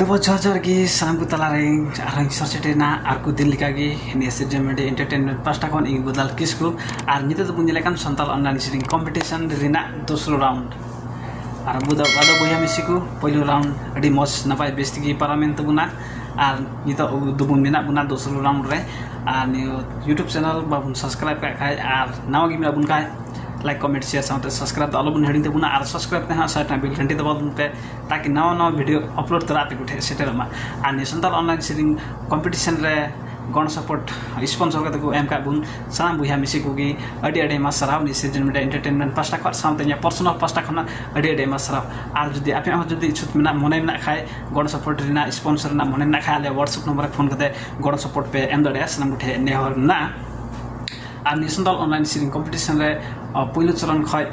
डबो जर की सामू तलारे आर सरसेटेना आरकु दिन लिकागी नेसे जमेडे एंटरटेनमेंट पास्टा खन इ बदल किसकु आर निते तो बुझलेकान संताल अनलाइन सिरिंग कम्पिटिशन रिना दोस्रो राउंड आर बुदा बादो बया मिसिकु पहिलो राउंड अडी मस नपाय बेस्तिगी पार्लियामेंट बुना आर नितो दुबुन मिना बुना दोस्रो राउंड रे आर नियो YouTube चैनल बाबुन सब्सक्राइब का खाय आर नावगी मिला बुन खाय लाइक कमेंट शेयर साथ सब्सक्राइब तो अलग हेडिंग बुना और सब्सक्राइब ते हाँ साइड बिल घंटी दबा पे ताकि नवा नवा वीडियो अपलोड तो रात उठे सेटेल में आर संताल ऑनलाइन सिरिंग कंपटीशन रे गण सपोर्ट स्पॉन्सर करते को एम का बुन साम बुया मिसी को की अडी अडी मा सराव नि सीजन मीडिया एंटरटेनमेंट पास्टा खर सामते पर्सनल पास्टा खना अडी अडी मा सराव आर जदी आपे जदी इच्छुक मिना मने मिना खाय गण सपोर्ट रिना स्पॉन्सर ना मने ना खाय ले व्हाट्सएप नंबर फोन करते गण सपोर्ट पे एम दडे सनम उठे नेहर ना आर संताल ऑनलाइन सिरिंग कंपटीशन रे पहिलो चरण खय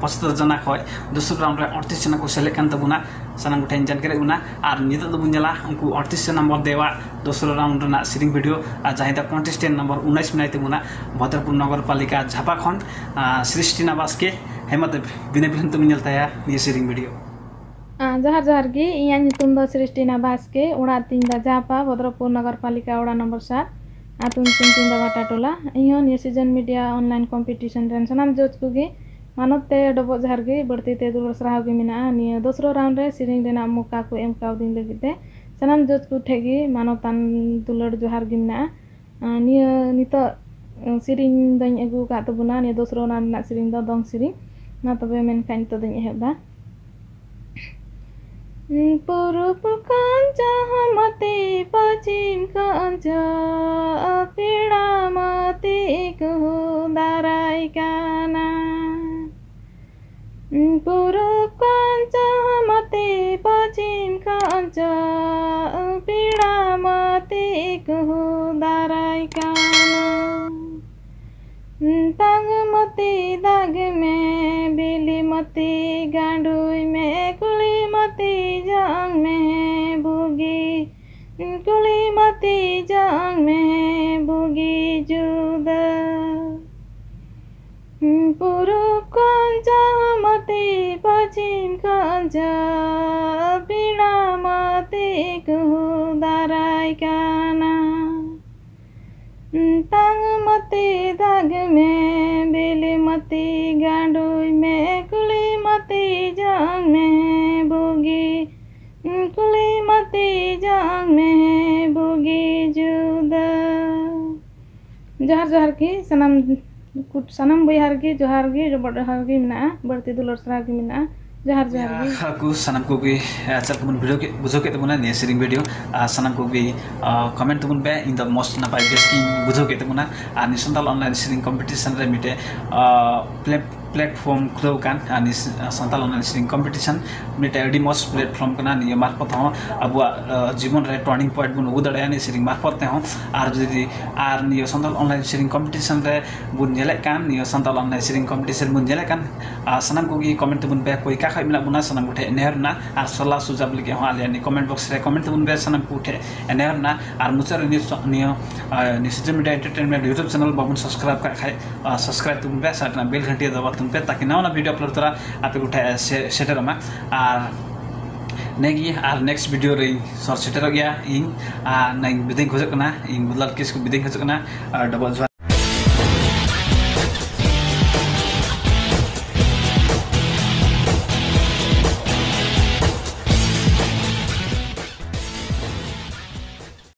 75 जना खय दोस्रो राउंड रे 38 जना को सेलेक्ट कान तबुना सनम उठे जानकारी उना आर नितो तो बुंजला उनको 38 नंबर देवा दोस्रो राउंड ना सिरिंग वीडियो आ जाहिदा कंटेस्टेंट नंबर 19 मिनाइ तबुना भद्रपुर नगरपालिका झापाखंड सृष्टिना बास्के हेमत बिने बिन तुम मिलता है ये सिरिंग वीडियो जहर जहर की इया नितुम द सृष्टिना बास्के उड़ा तीन दा झापा भद्रपुर नगरपालिका उड़ा नंबर 7 आतुन तीन दा बाटा टोला इयो ये सीजन मीडिया ऑनलाइन कंपटीशन रेन सनाम जोज कुगी मानते डबो जहर की बढ़ती ते दुलर सराह की मिना नियो दोस्रो राउंड रे सिरिंग रेना मुका को एम काउ दिन लगिते सनाम जोज को ठेगी मानतान दुलर जहर की मिना नियो नितो सिरिंग दኝ अगु का तबुना नियो दोस्रो राउंड ना सिरिंग द दong सिरिंग ना तबे मेन काइन तो दኝ हेबदा पूरब कांचा मते पश्चिम कांचा पीड़ा मते को दाराई काना पूरब कांचा मते पश्चिम कांचा पीड़ा मते को दाराई काना तांग मते दाग में बिली मते गांडुई में कुली मते जांग में बुगी कुली मते जांग में बुगी जुदा पूरब कांचा मते पश्चिम कांचा पीड़ा मते को दाराई काना तांग मते दाग में बिली मते गांडुई में कुली मते जांग में बुगी कुली मते जांग में बुगी जुदा जहर जहर की सनम बिहार की जोहार की जो बड़हर की मिना बढ़ती दुलर सरा की मिना जहर जहर की सनम को भी चल कमन वीडियो के बुझो के तमुना ने सिरिंग वीडियो सनम को भी कमेंट तमुन बे इन द मोस्ट ना पाइ बेस्ट की बुझो के तमुना अनि संताल ऑनलाइन सिरिंग कंपटीशन रे मिटे प्लेटफॉर्म खुलो कान अनि संताल ऑनलाइन सिरिंग कंपटीशन मिटे अडी मोस्ट प्लेटफॉर्म कना नि मार्फत हो अब जीवन रे टर्निंग पॉइंट बुन उदड़े अनि सिरिंग मार्फत हो आर जदी आर नि संताल ऑनलाइन सिरिंग कंपटीशन रे बुन नेले कान नि संताल ऑनलाइन सिरिंग कंपटीशन बुन नेले कान सनम को की कमेंट बुन बे कोई का खाइमला बुना सनम उठे नेहरना आर सल्ला सुझाव लगे हो आले नि कमेंट बॉक्स रे कमेंट बुन बे सनम को उठे नेहरना आर मुचर नि season media entertainment YouTube channel बाबुन सब्सक्राइब का खाय सब्सक्राइब तुम बे साटना बेल घंटी दबा तुम पे ताकि नवा वीडियो अपलोड तरा आप उठे सेटर में आर नेगी आर नेक्स्ट वीडियो रे सर सेटर गया इन आ नै बिदिं खोजकना इन बदल किसको बिदिं खोजकना डबल